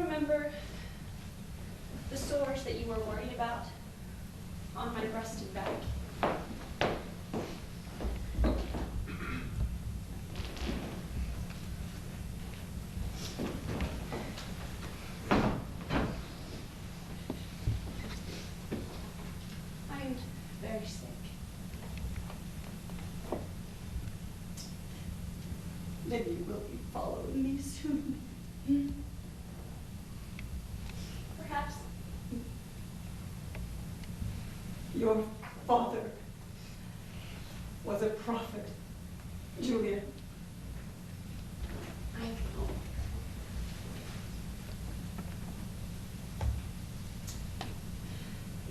remember the sores that you were worried about on my breast and back? I'm very sick. Then you will be following me soon. Perhaps. Your father was a prophet, Julia. I know.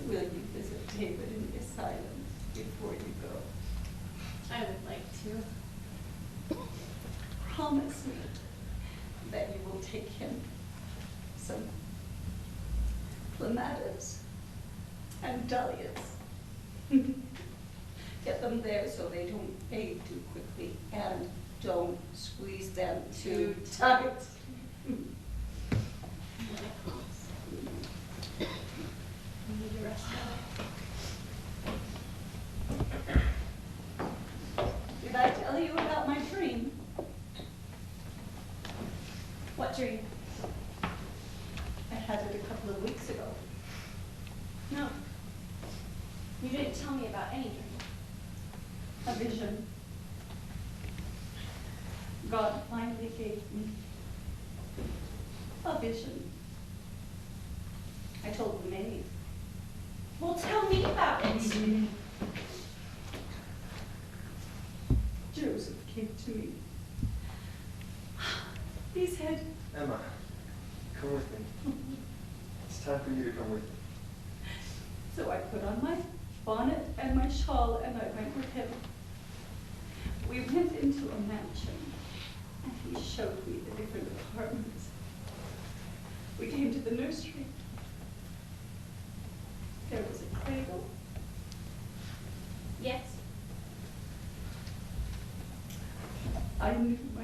Will you visit David in the asylum before you go? I would like to. Promise me that you will take him some clematis and dahlias. Get them there so they don't fade too quickly, and don't squeeze them too tight. You need to rest now. Did I tell you about my dream? What dream? I had it a couple of weeks ago. No. You didn't tell me about any dream. A vision. God finally gave me a vision. I told the maid. Well, tell me about it. Joseph came to me. He said, Emma, come with me. It's time for you to come with me. so I put on my bonnet and my shawl and I went with him. We went into a mansion and he showed me the different apartments. We came to the nursery. There was a cradle. Yes. I knew my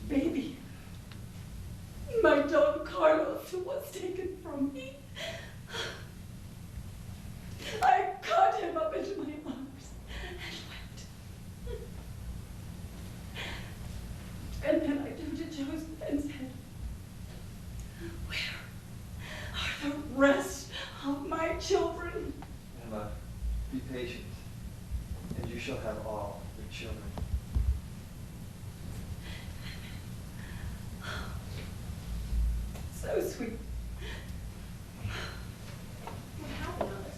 baby. My dog Carlos was taken from me. I caught him up into my arms and wept. And then I turned to Joseph and said, where are the rest of my children? Emma, be patient, and you shall have all your children. So sweet. What happened, Mother?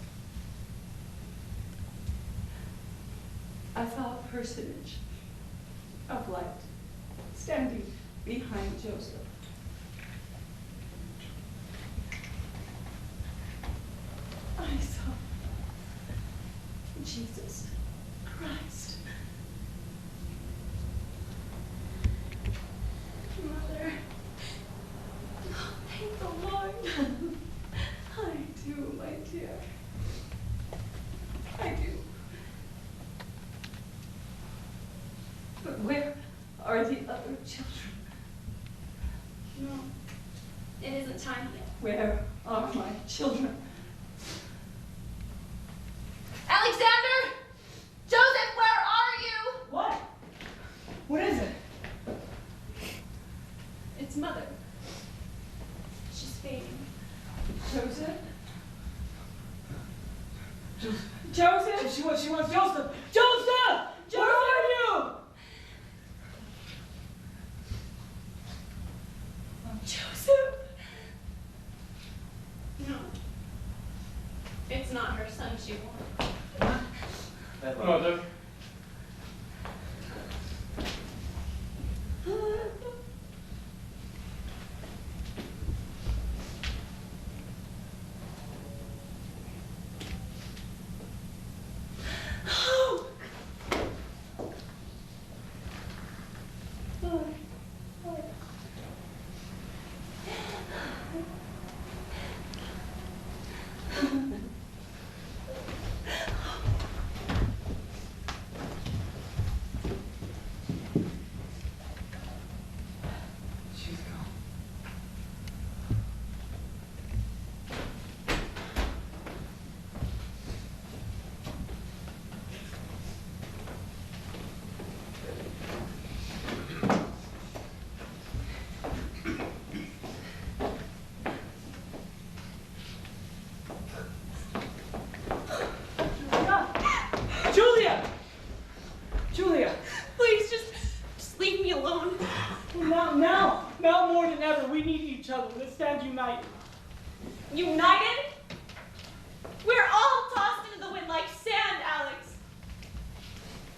I saw a personage of light standing behind Joseph. I saw Jesus Christ. Mother. Oh, thank the Lord. I do, my dear. I do. But where are the other children? No. It isn't time yet. Where are my children? Alexander! Joseph, where are you? What? What is it? It's Mother. She's fading. Joseph? Joseph! Joseph? She wants Joseph! Joseph! Where are you? Joseph? No. It's not her son she wants. Emma. Mother. Oh. Now more than ever, we need each other. Let's stand united. United? We're all tossed into the wind like sand, Alex.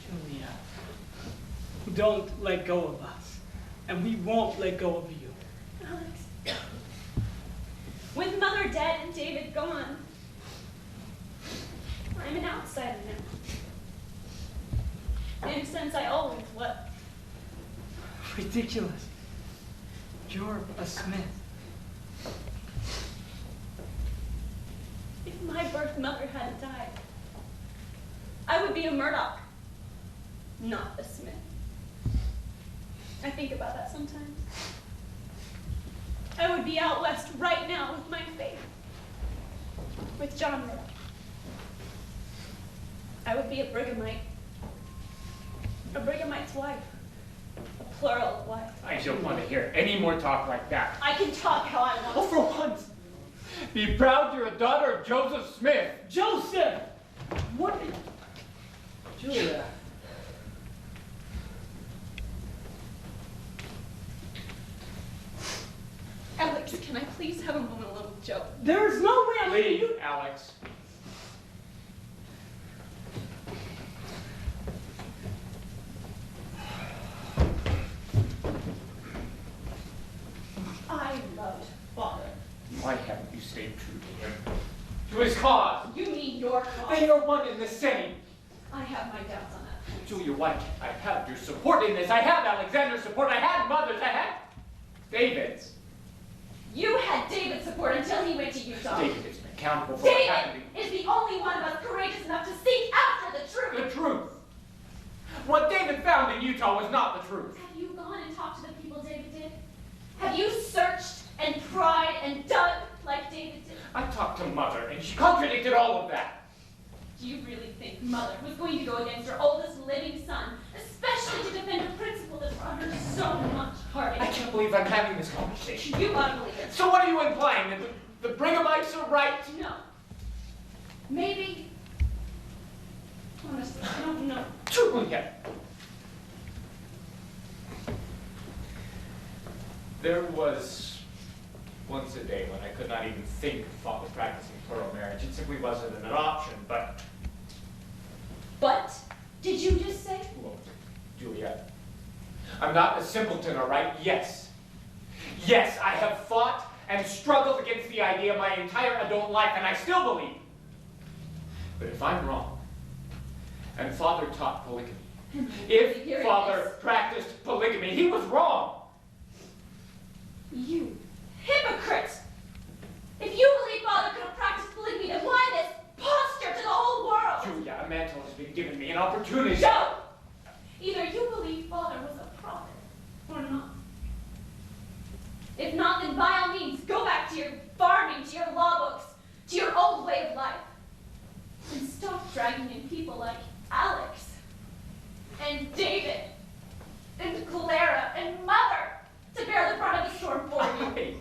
Julia, don't let go of us, and we won't let go of you. Alex. With Mother dead and David gone, I'm an outsider now. In a sense, I always was. Ridiculous. You're a Smith. If my birth mother hadn't died, I would be a Murdoch, not a Smith. I think about that sometimes. I would be out west right now with my faith, with John Murdoch. I would be a Brighamite, a Brighamite's wife, a plural of wife. I don't want to hear any more talk like that. I can talk how I want. Oh, for once. Be proud you're a daughter of Joseph Smith. Joseph! What? Julia. Alex, can I please have a moment alone with Joe? There's no way I'm letting Leave, you. Alex. I loved Father. Why haven't you stayed true to him? To his cause. You mean your cause? They are one and the same. I have my doubts on that. Julia, why can't I have your support in this? I had Alexander's support. I had Mother's. I had David's. You had David's support until he went to Utah. David isn't accountable for what happened to David is the only one of us courageous enough to seek after the truth. the truth. What David found in Utah was not the truth. Have you gone and talked to the people David did? Have you searched and pried and dug like David did? I talked to Mother, and she contradicted all of that. Do you really think Mother was going to go against her oldest living son, especially to defend a principle that brought her so much heartache? I can't believe I'm having this conversation. You ought to believe it. So what are you implying? That the Brighamites are right? No. Maybe. Honestly, I don't know. Julia. There was once a day when I could not even think of Father practicing plural marriage. It simply wasn't an option, but... But, did you just say? Look, Julia, I'm not a simpleton, all right? Yes. Yes, I have fought and struggled against the idea my entire adult life, and I still believe. But if I'm wrong, and Father taught polygamy, if Here it Father is. practiced polygamy, he was wrong. You hypocrite! If you believe Father could have practiced polygamy, then why this posture to the whole world? Julia, a mantle has been given me, an opportunity. No! Either you believe Father was a prophet, or not. If not, then by all means, go back to your farming, to your law books, to your old way of life. And stop dragging in people like Alex, and David, and Clara, and Mother to bear the brunt of the storm for you.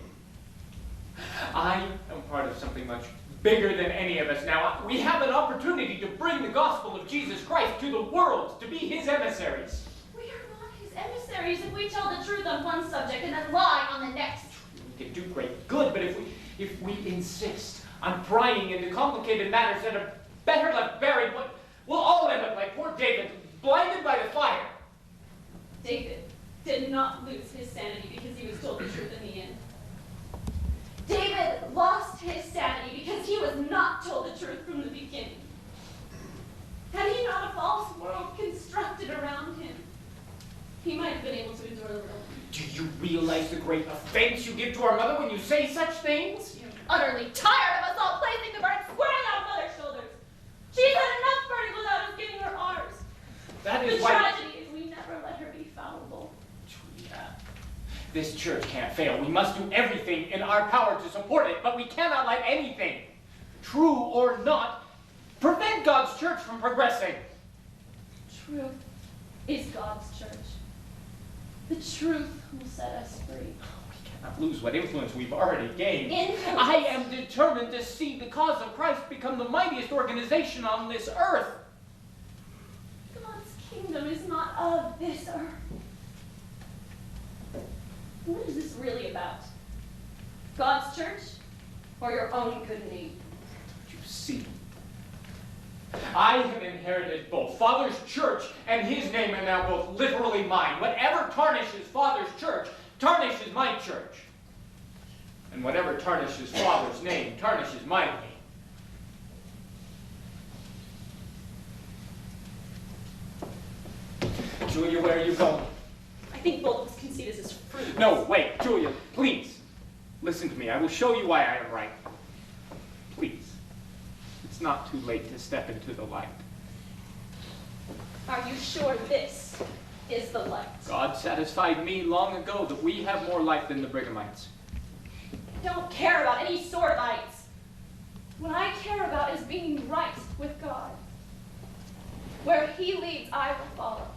I am part of something much bigger than any of us now. We have an opportunity to bring the gospel of Jesus Christ to the world, to be his emissaries. We are not his emissaries if we tell the truth on one subject and then lie on the next. We can do great good, but if we insist on prying into complicated matters that are better left buried, we'll all end up like poor David, blinded by the fire. David did not lose his sanity because he was told the truth in the end. David lost his sanity because he was not told the truth from the beginning. Had he not a false world constructed around him, he might have been able to endure the world. Do you realize the great offense you give to our mother when you say such things? I'm utterly tired of us all placing the burden squarely on Mother's shoulders. She's had enough burden without us giving her ours. That The is why... tragedy is we never let her be fallible. Julia, this church can't fail. We must do everything in our power to support it, but we cannot let anything, true or not, prevent God's church from progressing. Truth is God's church. The truth will set us free. We cannot lose what influence we've already gained. Influence? I am determined to see the cause of Christ become the mightiest organization on this earth. God's kingdom is not of this earth. What is this really about? God's church or your own good name? You see, I have inherited both Father's church and his name are now both literally mine. Whatever tarnishes Father's church tarnishes my church. And whatever tarnishes Father's name tarnishes my name. Julia, where are you going? I think both of us can see this as fruit. No, wait, Julia, please. Listen to me. I will show you why I am right. Please. It's not too late to step into the light. Are you sure this is the light? God satisfied me long ago that we have more light than the Brighamites. I don't care about any sort of lights. What I care about is being right with God. Where he leads, I will follow.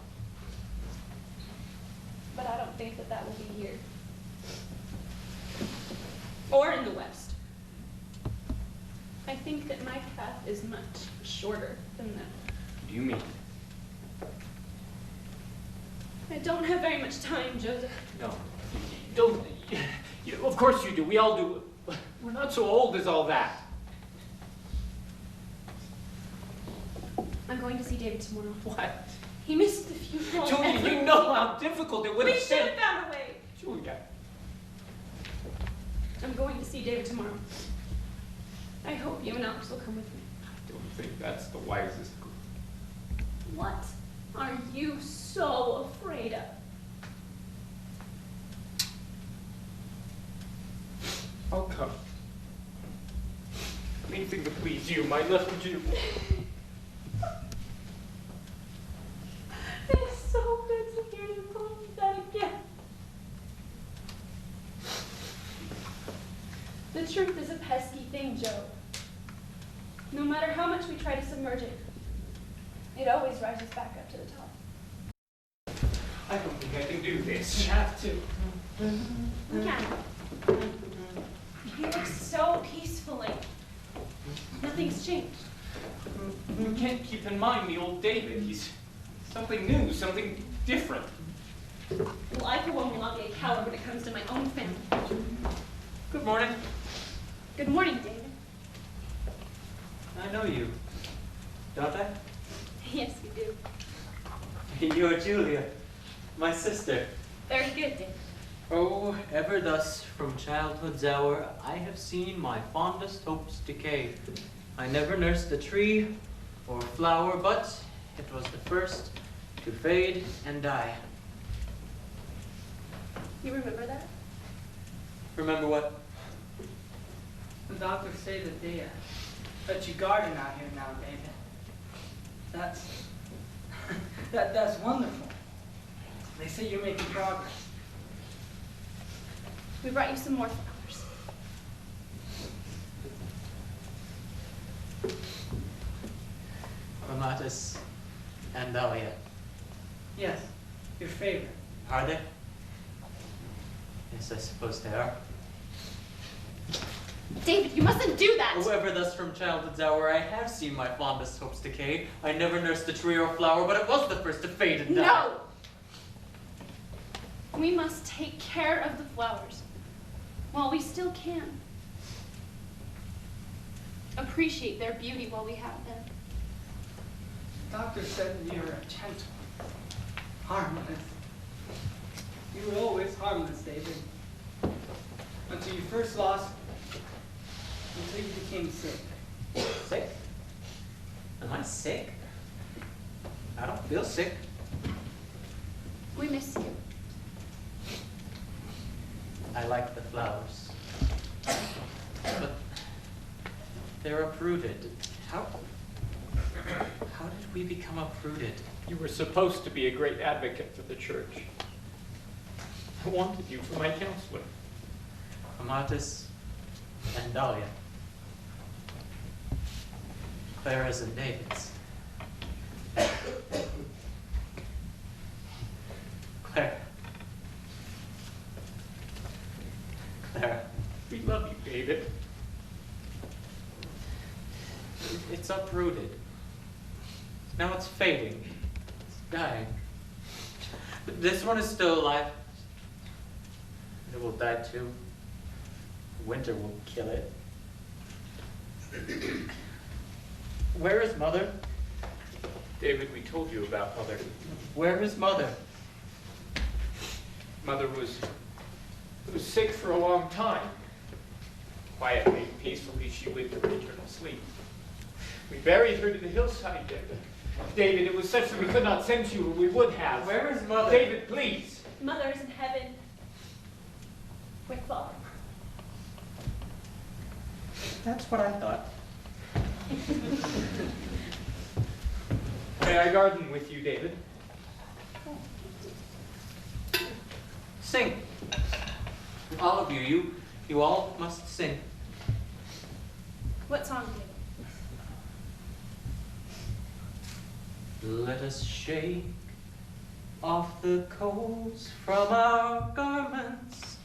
But I don't think that that will be here. Or in the West. I think that my path is much shorter than that. What do you mean? I don't have very much time, Joseph. No. Don't. Of course you do. We all do. We're not so old as all that. I'm going to see David tomorrow. What? He missed the funeral. Julia, you know how difficult it would We have should been. have found a way. Julia. I'm going to see David tomorrow. I hope you and Alex will come with me. I don't think that's the wisest. What are you so afraid of? I'll come. Anything to please you, my little Jew. It's so good to hear you call me that again. The truth is a pesky thing, Joe. No matter how much we try to submerge it, it always rises back up to the top. I don't think I can do this. You have to. We can. You look so peacefully. Nothing's changed. You can't keep in mind the old David. He's something new, something different. Well, I, for one, will not be a coward when it comes to my own family. Good morning. Good morning, David. I know you, don't I? Yes, you do. You're Julia, my sister. Very good, David. Oh, ever thus from childhood's hour, I have seen my fondest hopes decay. I never nursed a tree or flower, but it was the first to fade and die. You remember that? Remember what? The doctors say that they let you garden out here now, David. That's that's wonderful. They say you're making progress. We brought you some more flowers. Clematis and dahlia. Yes, your favorite. Are they? Yes, I suppose they are. David, you mustn't do that! Oh, ever thus from childhood's hour, I have seen my fondest hopes decay. I never nursed a tree or flower, but it was the first to fade and die. No! We must take care of the flowers while we still can. Appreciate their beauty while we have them. The doctor said that you're gentle, harmless. You were always harmless, David. Until you first lost, until you became sick. Sick? Am I sick? I don't feel sick. We miss you. I like the flowers. But they're uprooted. How did we become uprooted? You were supposed to be a great advocate for the church. I wanted you for my counselor. Clematis and dahlia. Clara's and David's. Clara. Clara. We love you, David. It's uprooted. Now it's fading. It's dying. This one is still alive. It will die too. Winter will kill it. Where is Mother? David, we told you about Mother. Where is Mother? Mother was sick for a long time. Quietly, peacefully, she went to her eternal sleep. We buried her to the hillside, David. David, it was such that we could not send to you, or we would have. Where is Mother? David, please. Mother is in heaven with Father. That's what I thought. May I garden with you, David? Sing. All of you, you all must sing. What song, David? Let us shake off the coals from our garments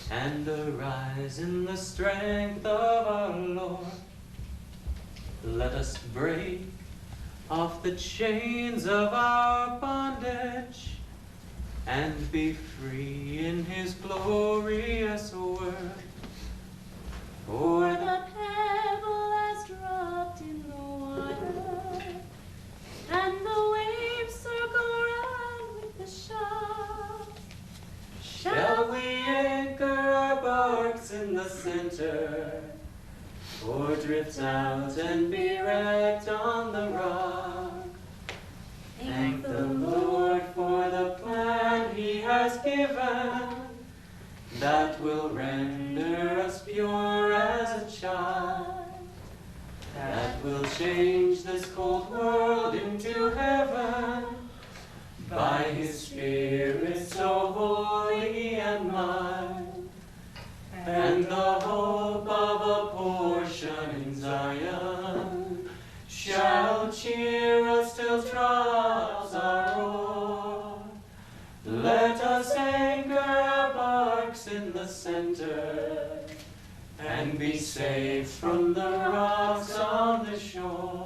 and arise in the strength of our Lord. Let us break off the chains of our bondage and be free in his glorious word. For the pebble has dropped in the water, and the waves circle round with the shock. Shall we anchor our barks in the center, or drift out and be wrecked on the rock? Thank the Lord for the plan he has given, that will render us pure as a child, that will change this cold world into heaven, by his Spirit so holy and mild. And the hope of a portion in Zion shall cheer us till trials are o'er. Let us anchor our barks in the center and be safe from the rocks on the shore.